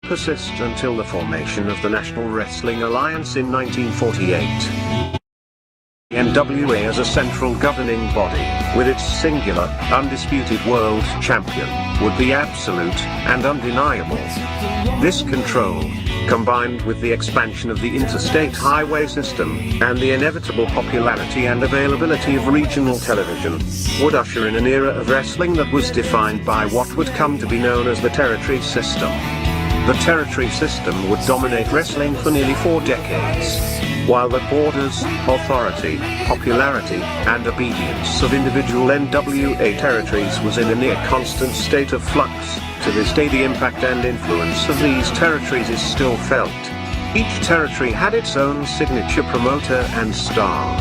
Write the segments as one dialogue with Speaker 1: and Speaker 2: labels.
Speaker 1: persist until the formation of the National Wrestling Alliance in 1948. The NWA as a central governing body, with its singular, undisputed world champion, would be absolute and undeniable. This control, combined with the expansion of the interstate highway system, and the inevitable popularity and availability of regional television, would usher in an era of wrestling that was defined by what would come to be known as the territory system. The territory system would dominate wrestling for nearly 4 decades. While the borders, authority, popularity, and obedience of individual NWA territories was in a near constant state of flux, to this day the impact and influence of these territories is still felt. Each territory had its own signature promoter and star.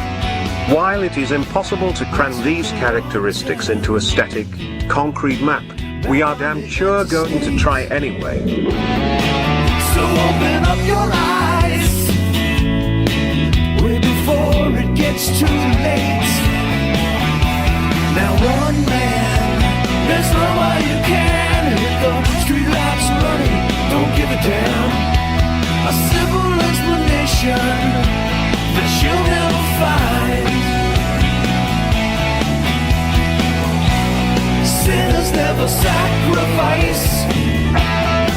Speaker 1: While it is impossible to cram these characteristics into a static, concrete map, we are damn sure going to try anyway.
Speaker 2: So open up your eyes way before it gets too late. Now one man, there's no way you can. And if the streetlights are running, don't give a damn. A simple explanation that you'll never find. Sinners never sacrifice.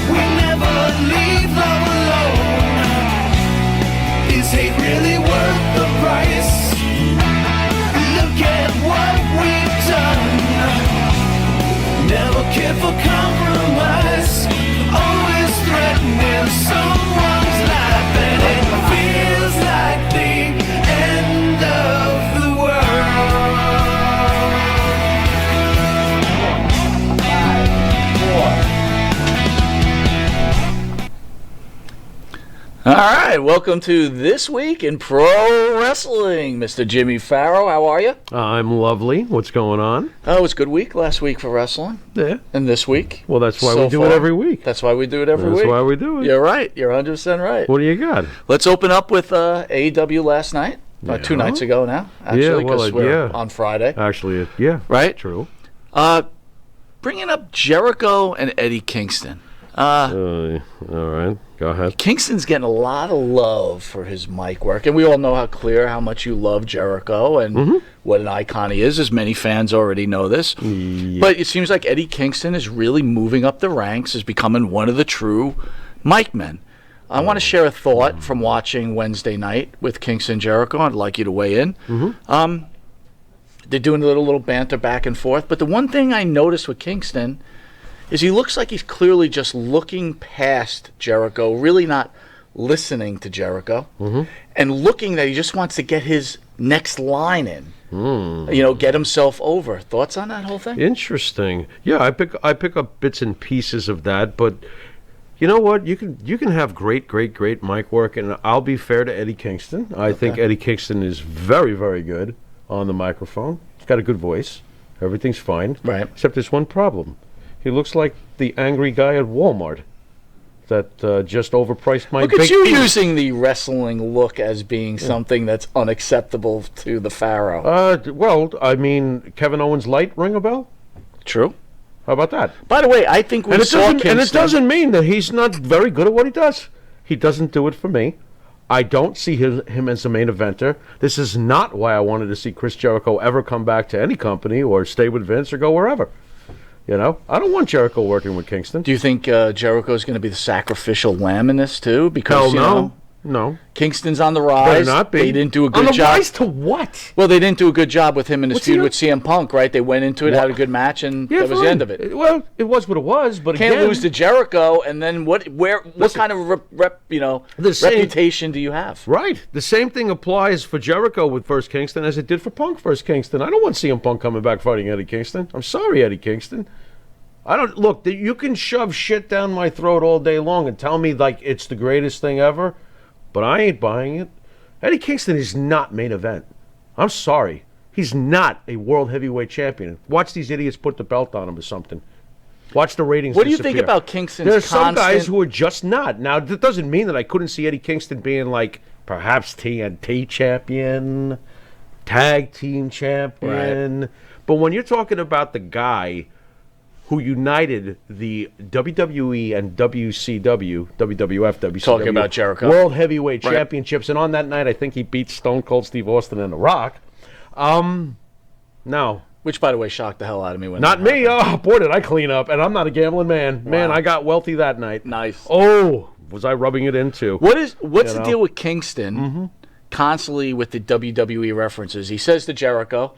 Speaker 2: We never leave love alone. Is hate really worth the price? Look at what we've done. Never cared for compromise. Always threatening someone's life. And it feels like the end of the world.
Speaker 3: All right, welcome to This Week in Pro Wrestling. Mr. Jimmy Farrow, how are you?
Speaker 4: I'm lovely. What's going on?
Speaker 3: Oh, it was a good week last week for wrestling.
Speaker 4: Yeah.
Speaker 3: And this week.
Speaker 4: Well, that's why
Speaker 3: so
Speaker 4: we do
Speaker 3: far.
Speaker 4: it every week.
Speaker 3: That's why we do it every week.
Speaker 4: That's why we do it.
Speaker 3: You're right. You're 100% right.
Speaker 4: What do you got?
Speaker 3: Let's open up with AEW last night. 2 nights ago now, actually, because we're on Friday.
Speaker 4: Actually, yeah.
Speaker 3: Right?
Speaker 4: True.
Speaker 3: Bringing up Jericho and Eddie Kingston.
Speaker 4: All right. Go ahead.
Speaker 3: Kingston's getting a lot of love for his mic work, and we all know how much you love Jericho and what an icon he is, as many fans already know this.
Speaker 4: Yeah.
Speaker 3: But it seems like Eddie Kingston is really moving up the ranks, is becoming one of the true mic men. I want to share a thought from watching Wednesday night with Kingston Jericho. I'd like you to weigh in. They're doing a little banter back and forth, but the one thing I noticed with Kingston is he looks like he's clearly just looking past Jericho, really not listening to Jericho, and looking that he just wants to get his next line in, get himself over. Thoughts on that whole thing?
Speaker 4: Interesting. Yeah, I pick up bits and pieces of that, but you know what? You can have great mic work, and I'll be fair to Eddie Kingston. I think Eddie Kingston is very, very good on the microphone. He's got a good voice. Everything's fine.
Speaker 3: Right.
Speaker 4: Except there's one problem. He looks like the angry guy at Walmart that just overpriced my
Speaker 3: Look at
Speaker 4: baked
Speaker 3: you
Speaker 4: beans.
Speaker 3: using the wrestling look as being something that's unacceptable to the Pharaoh.
Speaker 4: Well, I mean, Kevin Owens' light ring a bell?
Speaker 3: True.
Speaker 4: How about that?
Speaker 3: By the way, I think
Speaker 4: And it doesn't mean that he's not very good at what he does. He doesn't do it for me. I don't see him as a main eventer. This is not why I wanted to see Chris Jericho ever come back to any company or stay with Vince or go wherever. You know, I don't want Jericho working with Kingston.
Speaker 3: Do you think Jericho is going to be the sacrificial lamb in this too? Because
Speaker 4: no.
Speaker 3: Kingston's on the rise.
Speaker 4: Better not be.
Speaker 3: They didn't do a good
Speaker 4: on the
Speaker 3: job.
Speaker 4: rise to what?
Speaker 3: Well, they didn't do a good job with him in his
Speaker 4: What's
Speaker 3: feud
Speaker 4: he
Speaker 3: with CM Punk, right? They went into it, had a good match, and that was the end of it.
Speaker 4: Well, it was what it was, but
Speaker 3: Can't
Speaker 4: again,
Speaker 3: lose to Jericho, and then what kind of reputation do you have?
Speaker 4: Right. The same thing applies for Jericho with First Kingston as it did for Punk First Kingston. I don't want CM Punk coming back fighting Eddie Kingston. I'm sorry, Eddie Kingston. Look, you can shove shit down my throat all day long and tell me like it's the greatest thing ever, but I ain't buying it. Eddie Kingston is not main event. I'm sorry. He's not a world heavyweight champion. Watch these idiots put the belt on him or something. Watch the ratings
Speaker 3: What do you
Speaker 4: disappear.
Speaker 3: think about Kingston's
Speaker 4: There's some guys who are just not. Now, that doesn't mean that I couldn't see Eddie Kingston being like perhaps TNT champion, tag team champion.
Speaker 3: Right.
Speaker 4: But when you're talking about the guy who united the WWE and WCW, WWF, WCW.
Speaker 3: Talking about Jericho.
Speaker 4: World Heavyweight
Speaker 3: Right.
Speaker 4: Championships. And on that night, I think he beat Stone Cold Steve Austin and The Rock. No.
Speaker 3: Which, by the way, shocked the hell out of me when
Speaker 4: Not
Speaker 3: that
Speaker 4: me.
Speaker 3: happened.
Speaker 4: Oh, boy, did I clean up. And I'm not a gambling man. Man,
Speaker 3: Wow.
Speaker 4: I got wealthy that night.
Speaker 3: Nice.
Speaker 4: Oh, was I rubbing it into?
Speaker 3: What's
Speaker 4: You
Speaker 3: the
Speaker 4: know?
Speaker 3: deal with Kingston constantly with the WWE references? He says to Jericho,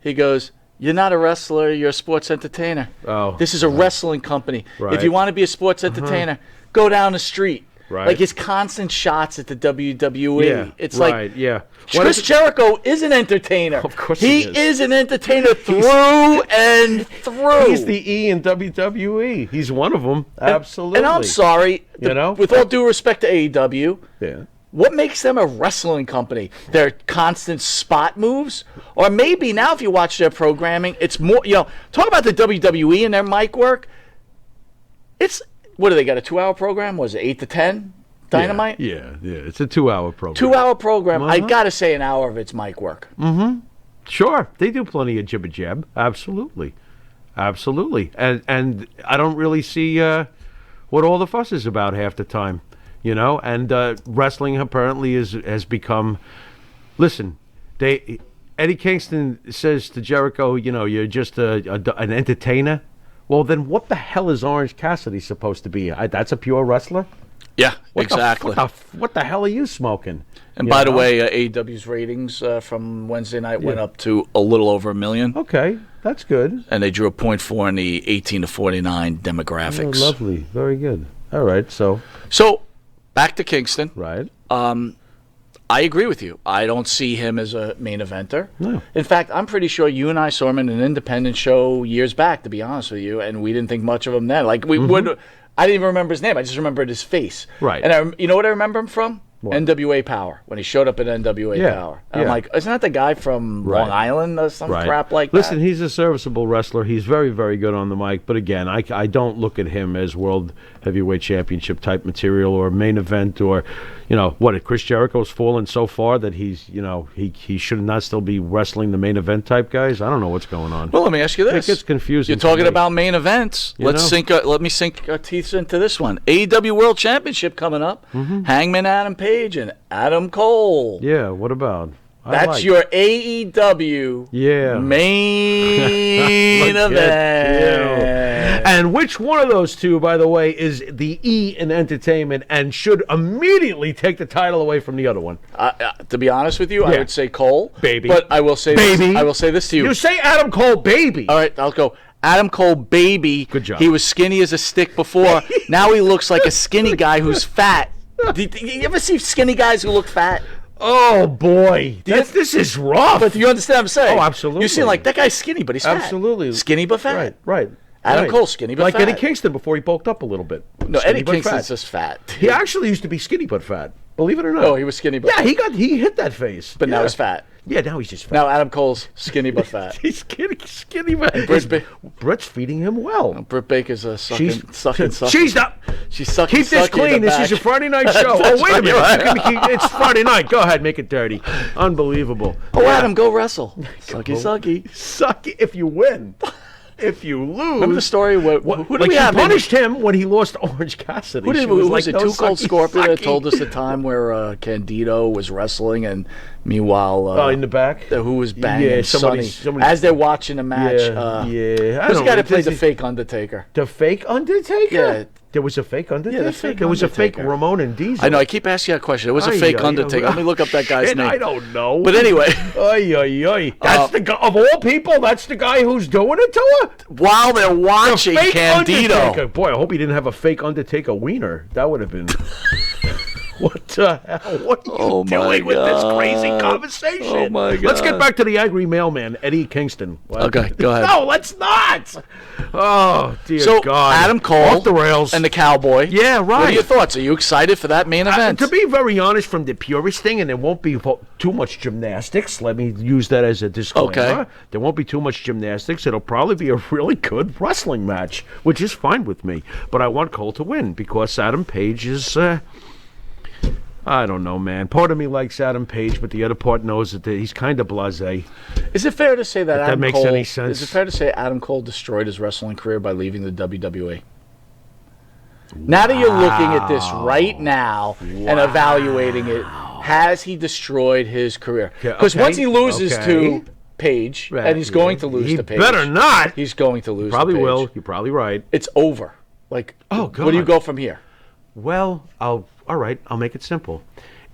Speaker 3: he goes, "You're not a wrestler, you're a sports entertainer.
Speaker 4: Oh.
Speaker 3: This is a wrestling company.
Speaker 4: Right.
Speaker 3: If you want to be a sports entertainer, go down the street."
Speaker 4: Right.
Speaker 3: Like his constant shots at the WWE.
Speaker 4: Yeah,
Speaker 3: It's
Speaker 4: right,
Speaker 3: like
Speaker 4: yeah. What
Speaker 3: Chris
Speaker 4: is it-
Speaker 3: Jericho is an entertainer.
Speaker 4: Of course
Speaker 3: he
Speaker 4: he is.
Speaker 3: is an entertainer through and through.
Speaker 4: He's the E in WWE. He's one of them. Absolutely.
Speaker 3: And I'm sorry,
Speaker 4: You know?
Speaker 3: with all due respect to AEW,
Speaker 4: Yeah.
Speaker 3: what makes them a wrestling company? Their constant spot moves? Or maybe now if you watch their programming, it's more, talk about the WWE and their mic work. It's, what do they got, a 2-hour program? Was it 8 to 10? Dynamite?
Speaker 4: Yeah. It's a 2-hour program.
Speaker 3: 2-hour program. I got to say an hour of it's mic work.
Speaker 4: Sure, they do plenty of jibber jab. Absolutely. And I don't really see what all the fuss is about half the time, And wrestling apparently has become. Listen, Eddie Kingston says to Jericho, you're just an entertainer. Well, then what the hell is Orange Cassidy supposed to be? That's a pure wrestler.
Speaker 3: Yeah,
Speaker 4: What
Speaker 3: exactly.
Speaker 4: What the hell are you smoking?
Speaker 3: And
Speaker 4: You
Speaker 3: by the
Speaker 4: know?
Speaker 3: way, AEW's ratings from Wednesday night went up to a little over 1 million.
Speaker 4: Okay, that's good.
Speaker 3: And they drew a 0.4 in the 18 to 49
Speaker 4: Oh,
Speaker 3: demographics.
Speaker 4: lovely, very good. All right, so
Speaker 3: Back to Kingston.
Speaker 4: right.
Speaker 3: I agree with you. I don't see him as a main eventer.
Speaker 4: No.
Speaker 3: In fact, I'm pretty sure you and I saw him in an independent show years back, to be honest with you, and we didn't think much of him then. Like, we would. I didn't even remember his name. I just remembered his face.
Speaker 4: Right.
Speaker 3: And you know what I remember him from?
Speaker 4: What?
Speaker 3: NWA Power, when he showed up at NWA
Speaker 4: Yeah,
Speaker 3: Power. And I'm
Speaker 4: yeah.
Speaker 3: like, isn't that the guy from
Speaker 4: Right.
Speaker 3: Long Island or some
Speaker 4: Right.
Speaker 3: crap like
Speaker 4: Listen,
Speaker 3: that?
Speaker 4: he's a serviceable wrestler. He's very, very good on the mic. But again, I don't look at him as world heavyweight championship type material or main event or, if Chris Jericho's fallen so far that he's, he should not still be wrestling the main event type guys. I don't know what's going on.
Speaker 3: Well, let me ask you this.
Speaker 4: It gets confusing.
Speaker 3: You're talking
Speaker 4: to me.
Speaker 3: about main events.
Speaker 4: You
Speaker 3: Let me sink our teeth into this one. AEW World Championship coming up. Hangman Adam Page and Adam Cole.
Speaker 4: Yeah, what about?
Speaker 3: That's your AEW
Speaker 4: Yeah.
Speaker 3: main
Speaker 4: Look at
Speaker 3: event.
Speaker 4: And which one of those two, by the way, is the E in entertainment and should immediately take the title away from the other one?
Speaker 3: To be honest with you, I
Speaker 4: Yeah.
Speaker 3: would say Cole.
Speaker 4: Baby.
Speaker 3: But I will say
Speaker 4: Baby.
Speaker 3: This, I will say this to you.
Speaker 4: You say Adam Cole, baby.
Speaker 3: All right, I'll go. Adam Cole, baby.
Speaker 4: Good job.
Speaker 3: He was skinny as a stick before. Now he looks like a skinny guy who's fat. Do you ever see skinny guys who look fat?
Speaker 4: Oh boy, this is rough.
Speaker 3: But you understand what I'm saying?
Speaker 4: Oh, absolutely.
Speaker 3: You see, like, that guy's skinny, but he's fat.
Speaker 4: Absolutely.
Speaker 3: Skinny but fat.
Speaker 4: Right.
Speaker 3: Adam
Speaker 4: right.
Speaker 3: Cole, skinny but
Speaker 4: like
Speaker 3: fat.
Speaker 4: Eddie Kingston before he bulked up a little bit.
Speaker 3: No,
Speaker 4: Skinny
Speaker 3: Eddie
Speaker 4: but
Speaker 3: Kingston's
Speaker 4: fat.
Speaker 3: just fat.
Speaker 4: He actually used to be skinny but fat. Believe it or not.
Speaker 3: Oh, he was skinny but
Speaker 4: Yeah,
Speaker 3: fat.
Speaker 4: he hit that phase.
Speaker 3: But now
Speaker 4: Yeah.
Speaker 3: he's fat.
Speaker 4: Yeah, now he's just fat.
Speaker 3: Now Adam Cole's skinny but fat.
Speaker 4: He's skinny but Britt's feeding him well.
Speaker 3: Britt Baker's sucking.
Speaker 4: She's not.
Speaker 3: She's sucking.
Speaker 4: Keep this
Speaker 3: sucking in
Speaker 4: clean.
Speaker 3: the
Speaker 4: This
Speaker 3: back.
Speaker 4: is a Friday night show.
Speaker 3: That's
Speaker 4: Oh, wait a
Speaker 3: right,
Speaker 4: minute.
Speaker 3: you're right.
Speaker 4: It's Friday night. Go ahead, make it dirty. Unbelievable.
Speaker 3: Oh, Adam, go wrestle. Sucky.
Speaker 4: Suck it if you win. If you lose.
Speaker 3: Remember the story? Who do
Speaker 4: like
Speaker 3: we
Speaker 4: he
Speaker 3: have?
Speaker 4: punished him when he lost Orange Cassidy.
Speaker 3: Who
Speaker 4: She
Speaker 3: was
Speaker 4: like,
Speaker 3: it?
Speaker 4: "No
Speaker 3: Too Cold
Speaker 4: sucky,
Speaker 3: Scorpio that
Speaker 4: sucky."
Speaker 3: told us the time where Candido was wrestling and meanwhile
Speaker 4: in the back?
Speaker 3: who was banging
Speaker 4: somebody-
Speaker 3: Sonny as they're watching the match.
Speaker 4: Yeah.
Speaker 3: Who's the guy that played the fake Undertaker?
Speaker 4: The fake Undertaker?
Speaker 3: Yeah.
Speaker 4: There was a fake Undertaker?
Speaker 3: Yeah, the fake
Speaker 4: There was a fake
Speaker 3: Undertaker.
Speaker 4: Ramon and Diesel.
Speaker 3: I know. I keep asking that question. It was a
Speaker 4: Ay,
Speaker 3: fake
Speaker 4: ay,
Speaker 3: Undertaker.
Speaker 4: ay.
Speaker 3: Let me look up that guy's
Speaker 4: Shit,
Speaker 3: name.
Speaker 4: I don't know.
Speaker 3: But anyway,
Speaker 4: Ay, ay, ay. That's the guy, of all people, that's the guy who's doing it to her?
Speaker 3: while they're watching
Speaker 4: Fake
Speaker 3: Candido,
Speaker 4: Undertaker. Boy, I hope he didn't have a fake Undertaker wiener. That would have been... What the hell? What are you
Speaker 3: Oh, my
Speaker 4: doing with this
Speaker 3: God.
Speaker 4: crazy conversation?
Speaker 3: Oh, my
Speaker 4: Let's get
Speaker 3: God.
Speaker 4: back to the angry mailman, Eddie Kingston. What?
Speaker 3: Okay, go ahead.
Speaker 4: No, let's not. Oh, dear
Speaker 3: so
Speaker 4: God.
Speaker 3: Adam Cole
Speaker 4: Off the rails.
Speaker 3: and the Cowboy.
Speaker 4: Yeah,
Speaker 3: What are
Speaker 4: right.
Speaker 3: your thoughts? Are you excited for that main event?
Speaker 4: To be very honest, from the purest thing, and there won't be too much gymnastics. Let me use that as a disclaimer.
Speaker 3: Okay.
Speaker 4: There won't be too much gymnastics. It'll probably be a really good wrestling match, which is fine with me. But I want Cole to win because Adam Page is... I don't know, man. Part of me likes Adam Page, but the other part knows that he's kind of blasé.
Speaker 3: Is it fair to say that Adam
Speaker 4: makes
Speaker 3: Cole,
Speaker 4: any sense.
Speaker 3: Is it fair to say Adam Cole destroyed his wrestling career by leaving the WWE? Now that you're looking at this right now and evaluating it, has he destroyed his career? Because once he loses to Page, and he's going to lose to Page.
Speaker 4: He better not.
Speaker 3: He's going to lose
Speaker 4: Probably
Speaker 3: to Page.
Speaker 4: will. You're probably right.
Speaker 3: It's over. Like,
Speaker 4: Oh, God.
Speaker 3: where do you go from here?
Speaker 4: Well, all right, I'll make it simple.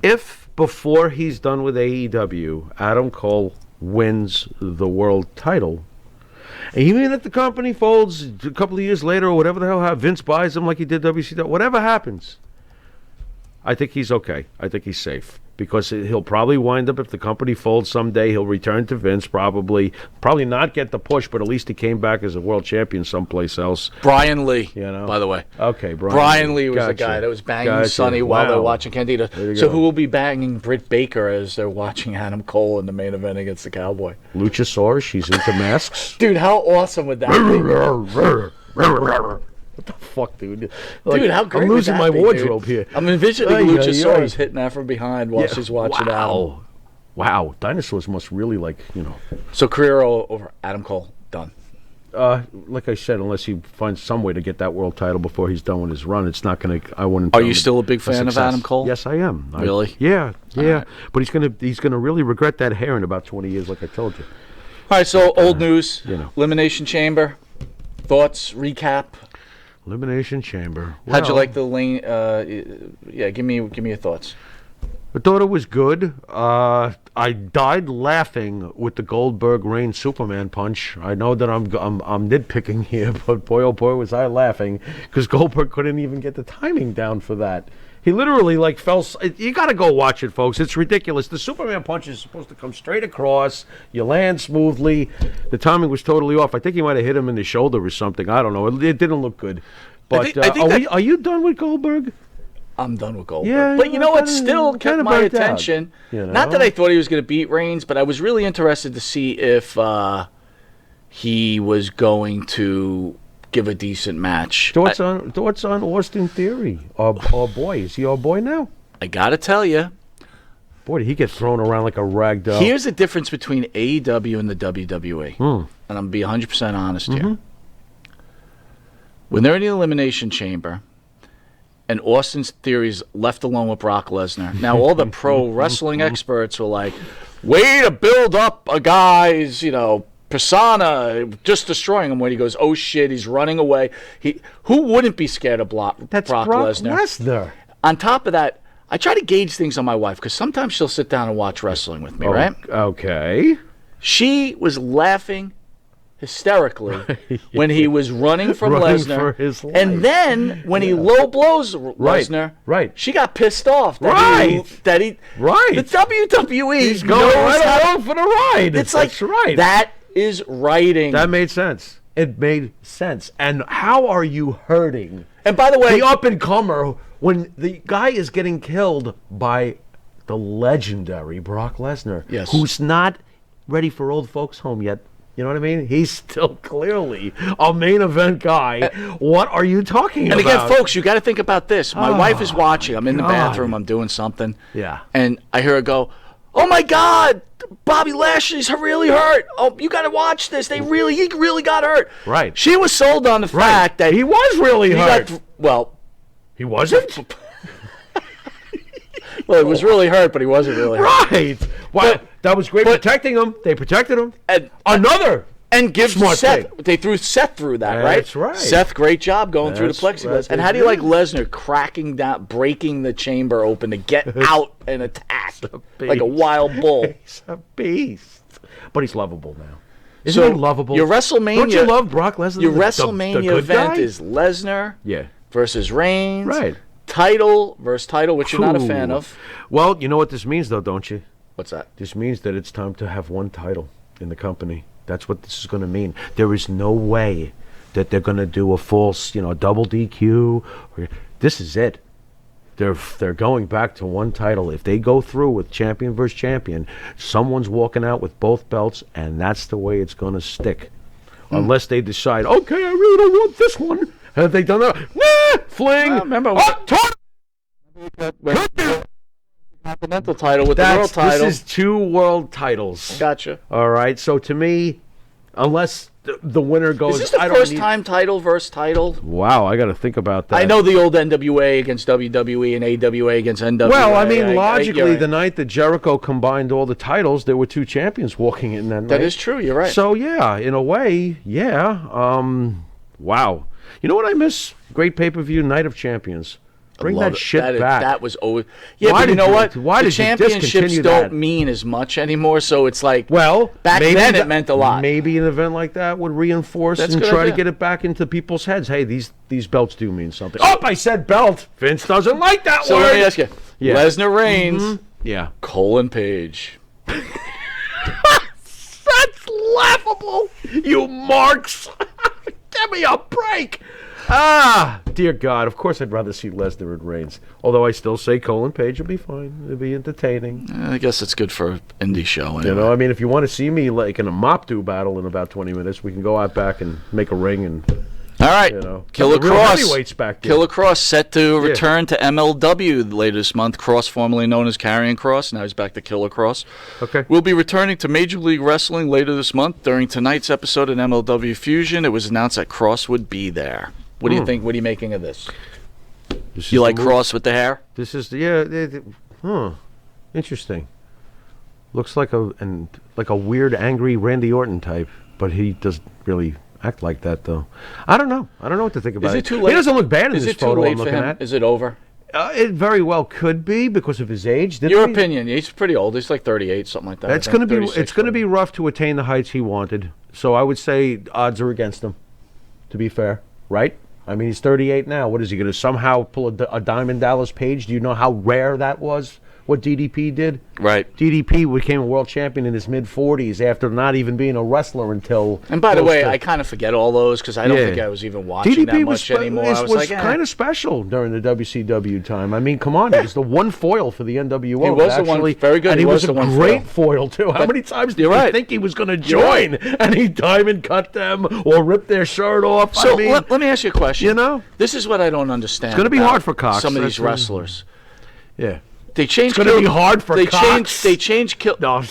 Speaker 4: If before he's done with AEW, Adam Cole wins the world title, and even if the company folds a couple of years later or whatever the hell, Vince buys him like he did WCW, whatever happens, I think he's okay. I think he's safe. Because he'll probably wind up, if the company folds someday, he'll return to Vince, probably not get the push, but at least he came back as a world champion someplace else.
Speaker 3: Brian Lee,
Speaker 4: You know?
Speaker 3: by the way.
Speaker 4: Okay,
Speaker 3: Brian Lee was the guy that was banging Sonny while they're watching Candido. So
Speaker 4: go.
Speaker 3: who will be banging Britt Baker as they're watching Adam Cole in the main event against the Cowboy?
Speaker 4: Luchasaurus, she's into masks.
Speaker 3: Dude, how awesome would that be?
Speaker 4: What the fuck, dude?
Speaker 3: Dude, how great
Speaker 4: I'm
Speaker 3: would
Speaker 4: losing
Speaker 3: that
Speaker 4: my
Speaker 3: be,
Speaker 4: wardrobe
Speaker 3: dude?
Speaker 4: here.
Speaker 3: I'm envisioning
Speaker 4: Ay,
Speaker 3: Luchasaurus
Speaker 4: ay, ay.
Speaker 3: hitting that from behind while she's watching Adam.
Speaker 4: Wow, dinosaurs must really
Speaker 3: So career over, Adam Cole, done.
Speaker 4: like I said, unless he finds some way to get that world title before he's done with his run, it's not going to. I wouldn't.
Speaker 3: Are you still a big fan of Adam Cole?
Speaker 4: Yes, I am.
Speaker 3: Really?
Speaker 4: Yeah.
Speaker 3: right.
Speaker 4: But he's gonna really regret that hair in about 20 years, like I told you.
Speaker 3: All right, so old news,
Speaker 4: Elimination
Speaker 3: Chamber, thoughts, recap.
Speaker 4: Elimination Chamber.
Speaker 3: How'd you
Speaker 4: Well,
Speaker 3: like the lane? Give me your thoughts.
Speaker 4: I thought it was good. I died laughing with the Goldberg Reigns Superman punch. I know that I'm nitpicking here, but boy oh boy was I laughing because Goldberg couldn't even get the timing down for that. He literally fell. You got to go watch it, folks. It's ridiculous. The Superman punch is supposed to come straight across. You land smoothly. The timing was totally off. I think he might have hit him in the shoulder or something. I don't know. It didn't look good. But
Speaker 3: I think
Speaker 4: are you done with Goldberg?
Speaker 3: I'm done with Goldberg.
Speaker 4: Yeah,
Speaker 3: but you know what?
Speaker 4: kinda-
Speaker 3: Still kept
Speaker 4: kinda
Speaker 3: my
Speaker 4: burnt out,
Speaker 3: attention.
Speaker 4: you know?
Speaker 3: Not that I thought he was going to beat Reigns, but I was really interested to see if he was going to give a decent match.
Speaker 4: Thoughts on Austin Theory? Our boy. Is he our boy now?
Speaker 3: I got to tell you,
Speaker 4: Boy, did he get thrown around like a rag doll.
Speaker 3: here's the difference between AEW and the WWE. And I'm going to be 100% honest here. When they're in the Elimination Chamber, and Austin's Theory's left alone with Brock Lesnar. Now, all the pro wrestling experts were like, way to build up a guy's, persona, just destroying him when he goes, oh, shit, he's running away. Who wouldn't be scared of Brock Lesnar? On top of that, I try to gauge things on my wife because sometimes she'll sit down and watch wrestling with me, right?
Speaker 4: Okay.
Speaker 3: She was laughing hysterically when he was running from Lesnar,
Speaker 4: for his life.
Speaker 3: and then when he low blows Lesnar,
Speaker 4: right.
Speaker 3: she got pissed off that the WWE
Speaker 4: He's going right along for the ride.
Speaker 3: It's
Speaker 4: That's
Speaker 3: like
Speaker 4: right.
Speaker 3: that is writing.
Speaker 4: That made sense. It made sense. And how are you hurting?
Speaker 3: And by the way,
Speaker 4: The up and comer when the guy is getting killed by the legendary Brock Lesnar,
Speaker 3: Yes.
Speaker 4: who's not ready for old folks home yet. You know what I mean? He's still clearly a main event guy. What are you talking about?
Speaker 3: and again, folks, you got to think about this. My wife is watching. I'm in the bathroom. I'm doing something.
Speaker 4: Yeah.
Speaker 3: And I hear her go, "Oh my God, Bobby Lashley's really hurt. Oh, you got to watch this. He really got hurt."
Speaker 4: Right.
Speaker 3: She was sold on the fact that
Speaker 4: he was really hurt.
Speaker 3: He
Speaker 4: He wasn't?
Speaker 3: Well, he was really hurt, but he wasn't really hurt.
Speaker 4: Right. Wow. That was great protecting him. They protected him.
Speaker 3: And give
Speaker 4: Smart
Speaker 3: Seth.
Speaker 4: thing.
Speaker 3: They threw Seth through that, right?
Speaker 4: That's right.
Speaker 3: Seth, great job going through the
Speaker 4: That's
Speaker 3: plexiglass.
Speaker 4: right,
Speaker 3: And
Speaker 4: they
Speaker 3: how do you like
Speaker 4: did.
Speaker 3: Lesnar cracking down, breaking the chamber open to get out and attack like a wild bull?
Speaker 4: He's a beast. But he's lovable now.
Speaker 3: So,
Speaker 4: Isn't he lovable?
Speaker 3: Your WrestleMania.
Speaker 4: Don't you love Brock Lesnar?
Speaker 3: Your
Speaker 4: the
Speaker 3: WrestleMania
Speaker 4: good
Speaker 3: event
Speaker 4: guy?
Speaker 3: is Lesnar versus Reigns.
Speaker 4: Right.
Speaker 3: Title versus title, which you're not a fan
Speaker 4: Ooh.
Speaker 3: of.
Speaker 4: Well, you know what this means, though, don't you?
Speaker 3: What's that?
Speaker 4: This means that it's time to have one title in the company. That's what this is going to mean. There is no way that they're going to do a false, double DQ. This is it. They're going back to one title. If they go through with champion versus champion, someone's walking out with both belts, and that's the way it's going to stick. Unless they decide, okay, I really don't want this one. Have they done that? Nah, fling.
Speaker 3: Remember, Intercontinental title with the world title.
Speaker 4: This is 2 world titles.
Speaker 3: Gotcha.
Speaker 4: All right. So to me, unless the winner goes,
Speaker 3: Is this the first time title versus title?
Speaker 4: Wow, I got to think about that.
Speaker 3: I know the old NWA against WWE and AWA against NWA.
Speaker 4: Well, I mean, logically,
Speaker 3: right.
Speaker 4: the night that Jericho combined all the titles, there were 2 champions walking in that night.
Speaker 3: That is true. You're right.
Speaker 4: So, yeah, in a way, yeah. Wow. You know what I miss? Great pay-per-view, Night of Champions. Bring that shit back.
Speaker 3: That was always. Yeah,
Speaker 4: Why
Speaker 3: but you know what?
Speaker 4: Why
Speaker 3: the
Speaker 4: did you
Speaker 3: championships
Speaker 4: discontinue
Speaker 3: don't
Speaker 4: that?
Speaker 3: mean as much anymore, so it's like.
Speaker 4: Well,
Speaker 3: back then it meant a lot.
Speaker 4: Maybe an event like that would reinforce
Speaker 3: That's
Speaker 4: and
Speaker 3: a good
Speaker 4: try to
Speaker 3: idea.
Speaker 4: get it back into people's heads. Hey, these belts do mean something. Oh, I said belt. Vince doesn't like that
Speaker 3: So
Speaker 4: word.
Speaker 3: let me ask you:
Speaker 4: Yeah.
Speaker 3: Lesnar Reigns,
Speaker 4: Yeah.
Speaker 3: Colin Page.
Speaker 4: That's laughable, you marks. Give me a break. Ah, dear God. Of course I'd rather see Lesnar and Reigns. Although I still say Colin Page will be fine. It'll be entertaining.
Speaker 3: I guess it's good for an indie show. Anyway.
Speaker 4: You know, I mean, if you want to see me like in a mop-do battle in about 20 minutes, we can go out back and make a ring and,
Speaker 3: All right,
Speaker 4: you know.
Speaker 3: Killer
Speaker 4: the real
Speaker 3: Cross.
Speaker 4: heavyweights back there.
Speaker 3: Killer Cross set to return to MLW later this month. Cross, formerly known as Karrion Cross, now he's back to Killer Cross.
Speaker 4: Okay.
Speaker 3: Will be returning to Major League Wrestling later this month. During tonight's episode of MLW Fusion, it was announced that Cross would be there. What do you think? What are you making of this?
Speaker 4: This
Speaker 3: You
Speaker 4: is
Speaker 3: like
Speaker 4: the move.
Speaker 3: Cross with the hair?
Speaker 4: This is interesting. Looks like a weird, angry Randy Orton type, but he doesn't really act like that, though. I don't know. I don't know what to think about
Speaker 3: Is it too late?
Speaker 4: He doesn't look bad in
Speaker 3: Is
Speaker 4: this
Speaker 3: it too
Speaker 4: photo
Speaker 3: late
Speaker 4: I'm
Speaker 3: for
Speaker 4: looking
Speaker 3: him?
Speaker 4: at.
Speaker 3: Is it over?
Speaker 4: It very well could be because of his age.
Speaker 3: Your opinion? He's pretty old. He's like 38, something like that.
Speaker 4: It's going to be rough to attain the heights he wanted. So I would say odds are against him. To be fair, right? I mean, he's 38 now. What is he going to somehow pull a Diamond Dallas Page? Do you know how rare that was? What DDP did?
Speaker 3: Right.
Speaker 4: DDP became a world champion in his mid-40s after not even being a wrestler until.
Speaker 3: And by the
Speaker 4: close
Speaker 3: way,
Speaker 4: to-
Speaker 3: I kind of forget all those because I don't
Speaker 4: Yeah.
Speaker 3: think I was even watching
Speaker 4: DDP
Speaker 3: that
Speaker 4: was,
Speaker 3: much anymore. I was like,
Speaker 4: kind of special during the WCW time. I mean, come on, he was the one foil for the NWO.
Speaker 3: He was the one- very good.
Speaker 4: And
Speaker 3: He
Speaker 4: he
Speaker 3: was
Speaker 4: was
Speaker 3: the
Speaker 4: a
Speaker 3: one
Speaker 4: great
Speaker 3: foil.
Speaker 4: foil too. How many times did
Speaker 3: you're
Speaker 4: you
Speaker 3: right.
Speaker 4: think he was going to
Speaker 3: You're
Speaker 4: join?
Speaker 3: right.
Speaker 4: And he diamond cut them or rip their shirt off.
Speaker 3: So
Speaker 4: I mean,
Speaker 3: let me ask you a question.
Speaker 4: you know?
Speaker 3: This is what I don't understand.
Speaker 4: It's gonna be
Speaker 3: about
Speaker 4: hard for Cox.
Speaker 3: Some of these
Speaker 4: That's what-
Speaker 3: wrestlers.
Speaker 4: yeah.
Speaker 3: They changed.
Speaker 4: It's gonna be hard for
Speaker 3: they
Speaker 4: Cox.
Speaker 3: They changed.
Speaker 4: No,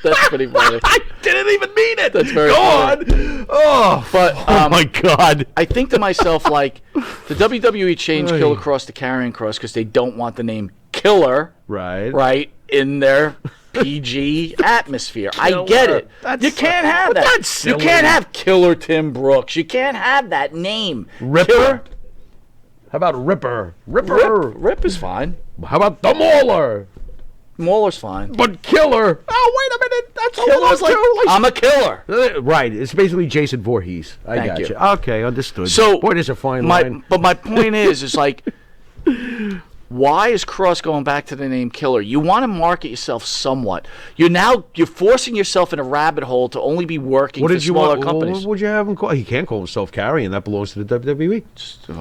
Speaker 3: That's pretty funny.
Speaker 4: I didn't even mean it.
Speaker 3: That's very
Speaker 4: Go
Speaker 3: funny.
Speaker 4: on. Oh,
Speaker 3: But
Speaker 4: oh my God.
Speaker 3: I think to myself, like, the WWE changed Killer Cross to Karrion Cross because they don't want the name Killer, right, in their PG atmosphere. I get it. You can't have that.
Speaker 4: that's
Speaker 3: You
Speaker 4: silly.
Speaker 3: can't have Killer Tim Brooks. You can't have that name.
Speaker 4: Ripper.
Speaker 3: Killer.
Speaker 4: How about Ripper? Ripper.
Speaker 3: Rip is fine.
Speaker 4: How about the Mauler?
Speaker 3: Mauler's fine.
Speaker 4: But Killer. Oh, wait a minute. That's a
Speaker 3: Killer's like,
Speaker 4: little too.
Speaker 3: I'm a killer.
Speaker 4: Right. It's basically Jason Voorhees. I
Speaker 3: Thank
Speaker 4: got
Speaker 3: you.
Speaker 4: you. Okay, understood.
Speaker 3: So,
Speaker 4: boy, there's a fine line.
Speaker 3: But my point is like, why is Cross going back to the name Killer? You want to market yourself somewhat. You're forcing yourself in a rabbit hole to only be working
Speaker 4: What
Speaker 3: for
Speaker 4: did you
Speaker 3: smaller
Speaker 4: want?
Speaker 3: companies.
Speaker 4: What would you have him call? He can't call himself Carrion. That belongs to the WWE.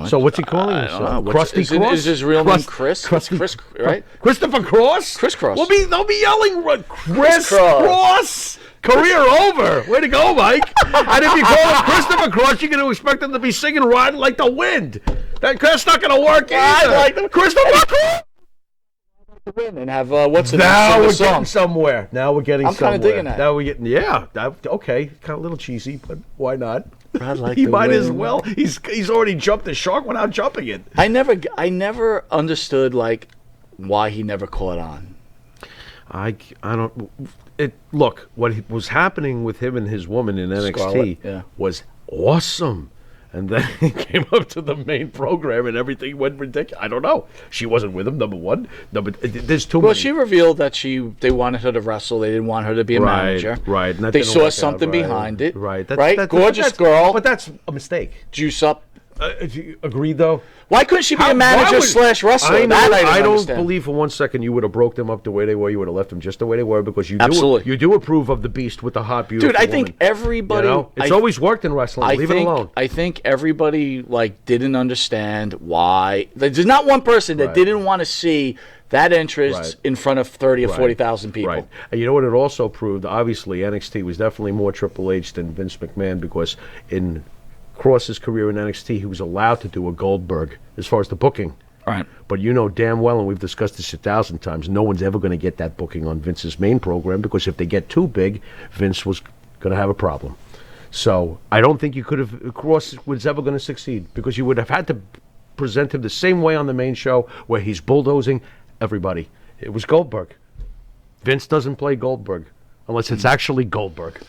Speaker 4: So what's he calling
Speaker 3: I don't
Speaker 4: himself?
Speaker 3: know.
Speaker 4: Krusty
Speaker 3: Is
Speaker 4: Cross?
Speaker 3: his real name Chris? Chris, right?
Speaker 4: Christopher Cross?
Speaker 3: Chris Cross.
Speaker 4: They'll be yelling Chris
Speaker 3: Cross.
Speaker 4: Cross. Career over. Way to go, Mike. And if you call him Christopher Cross, you're going to expect him to be singing Riding Like the Wind. That's not going to work either.
Speaker 3: like them.
Speaker 4: Christopher Cross.
Speaker 3: Win and have what's the
Speaker 4: Now
Speaker 3: name
Speaker 4: we're
Speaker 3: of the song?
Speaker 4: getting somewhere. Now we're getting
Speaker 3: I'm
Speaker 4: somewhere.
Speaker 3: kinda digging that.
Speaker 4: Now we're getting, okay. Kind of a little cheesy, but why not?
Speaker 3: Ride like
Speaker 4: He
Speaker 3: the
Speaker 4: might as
Speaker 3: wind.
Speaker 4: well. He's already jumped the shark without jumping it.
Speaker 3: I never understood like why he never caught on.
Speaker 4: I don't. Look, what was happening with him and his woman in NXT
Speaker 3: Scarlett, yeah.
Speaker 4: was awesome. And then he came up to the main program and everything went ridiculous. I don't know. She wasn't with him, number one. There's too
Speaker 3: Well,
Speaker 4: many.
Speaker 3: she revealed that they wanted her to wrestle. They didn't want her to be a manager.
Speaker 4: Right. And that
Speaker 3: They
Speaker 4: didn't
Speaker 3: saw
Speaker 4: work out,
Speaker 3: something
Speaker 4: right.
Speaker 3: behind it.
Speaker 4: Right.
Speaker 3: Gorgeous girl.
Speaker 4: But that's a mistake.
Speaker 3: Juice up.
Speaker 4: Do you agree, though?
Speaker 3: Why couldn't she be
Speaker 4: How-
Speaker 3: a manager
Speaker 4: why would-
Speaker 3: slash wrestler?
Speaker 4: I
Speaker 3: That I
Speaker 4: don't
Speaker 3: understand.
Speaker 4: believe for 1 second you would have broke them up the way they were. You would have left them just the way they were because
Speaker 3: Absolutely.
Speaker 4: you do approve of the beast with the hot, beautiful
Speaker 3: Dude, I think
Speaker 4: woman.
Speaker 3: everybody.
Speaker 4: You know? It's always worked in wrestling. Leave it alone.
Speaker 3: I think everybody like didn't understand why. There's not one person that
Speaker 4: Right.
Speaker 3: didn't want to see that entrance
Speaker 4: Right.
Speaker 3: in front of 30 or
Speaker 4: Right.
Speaker 3: 40,000 people.
Speaker 4: Right. And you know what it also proved? Obviously, NXT was definitely more Triple H than Vince McMahon because in Cross's career in NXT, he was allowed to do a Goldberg as far as the booking.
Speaker 3: Right.
Speaker 4: But you know damn well, and we've discussed this 1,000 times, no one's ever going to get that booking on Vince's main program, because if they get too big, Vince was going to have a problem. So I don't think you could have, Cross was ever going to succeed, because you would have had to present him the same way on the main show, where he's bulldozing everybody. It was Goldberg. Vince doesn't play Goldberg unless it's actually Goldberg.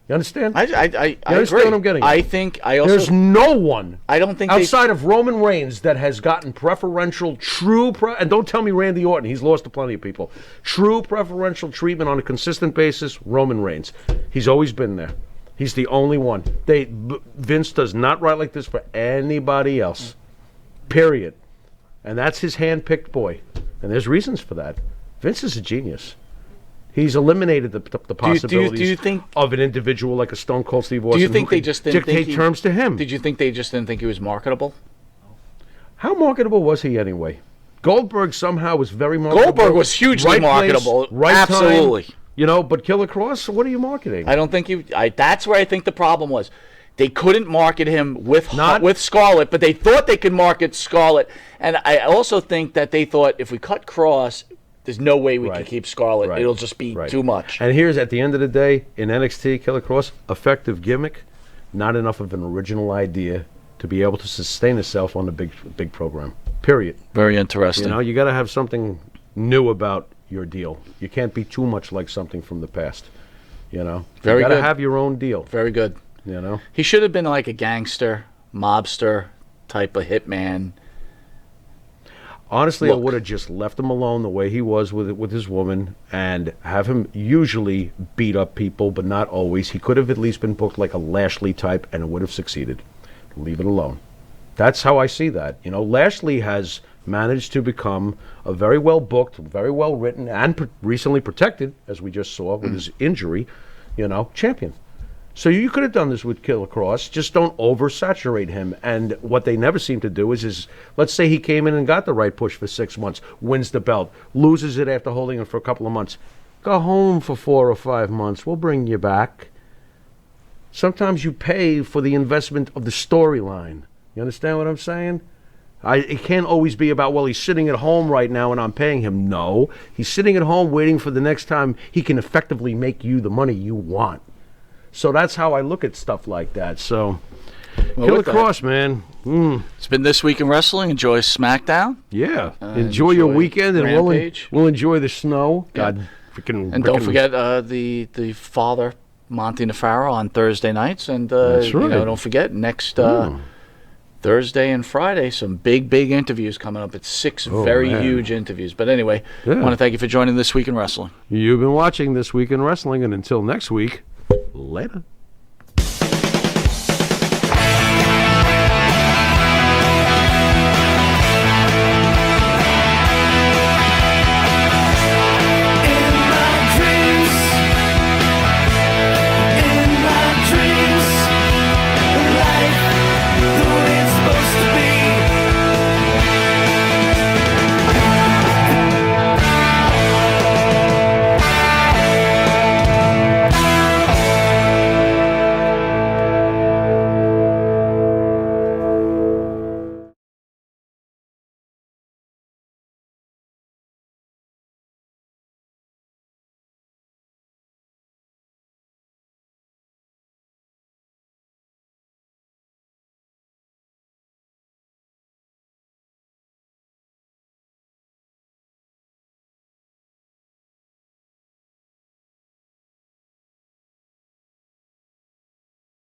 Speaker 4: You understand?
Speaker 3: I
Speaker 4: You understand
Speaker 3: agree.
Speaker 4: what I'm getting at?
Speaker 3: I think I also.
Speaker 4: There's no one
Speaker 3: I don't think
Speaker 4: outside of Roman Reigns that has gotten preferential, and don't tell me Randy Orton. He's lost to plenty of people. True preferential treatment on a consistent basis, Roman Reigns. He's always been there. He's the only one. Vince does not write like this for anybody else. Period. And that's his hand-picked boy. And there's reasons for that. Vince is a genius. He's eliminated the possibilities
Speaker 3: do you think,
Speaker 4: of an individual like a Stone Cold Steve Austin.
Speaker 3: Do you think they just didn't
Speaker 4: dictate terms to him?
Speaker 3: Did you think they just didn't think he was marketable?
Speaker 4: How marketable was he anyway? Goldberg somehow was very marketable.
Speaker 3: Goldberg was hugely marketable.
Speaker 4: Right
Speaker 3: Absolutely.
Speaker 4: Time, you know, but Killer Cross, what are you marketing?
Speaker 3: I don't think you. That's where I think the problem was. They couldn't market him with Scarlett, but they thought they could market Scarlett. And I also think that they thought if we cut Cross, there's no way we can keep Scarlett.
Speaker 4: Right.
Speaker 3: It'll just be too much.
Speaker 4: And here's, at the end of the day, in NXT, Killer Cross, effective gimmick, not enough of an original idea to be able to sustain itself on a big program. Period.
Speaker 3: Very interesting.
Speaker 4: You know, you got to have something new about your deal. You can't be too much like something from the past. You know,
Speaker 3: Very
Speaker 4: you got to
Speaker 3: good.
Speaker 4: have your own deal.
Speaker 3: Very good.
Speaker 4: You know,
Speaker 3: He should have been like a gangster, mobster type of hitman.
Speaker 4: honestly,
Speaker 3: Look.
Speaker 4: I would have just left him alone the way he was with his woman, and have him usually beat up people, but not always. He could have at least been booked like a Lashley type, and it would have succeeded. Leave it alone. That's how I see that. You know, Lashley has managed to become a very well booked, very well written, and recently protected, as we just saw with his injury, you know, champion. So you could have done this with Killer Cross. Just don't oversaturate him. And what they never seem to do is let's say he came in and got the right push for 6 months, wins the belt, loses it after holding it for a couple of months. Go home for 4 or 5 months. We'll bring you back. Sometimes you pay for the investment of the storyline. You understand what I'm saying? It can't always be about, well, he's sitting at home right now and I'm paying him. No, he's sitting at home waiting for the next time he can effectively make you the money you want. So that's how I look at stuff like that. So, Killer Cross, man.
Speaker 3: It's been This Week in Wrestling. Enjoy SmackDown.
Speaker 4: Yeah. Enjoy your weekend, and we'll enjoy the snow. God, freaking.
Speaker 3: And don't forget the father, Monty Nefaro, on Thursday nights. And
Speaker 4: That's right.
Speaker 3: you know, don't forget next Thursday and Friday, some big interviews coming up. It's 6 very huge interviews. But anyway, I want to thank you for joining This Week in Wrestling.
Speaker 4: You've been watching This Week in Wrestling, and until next week, later.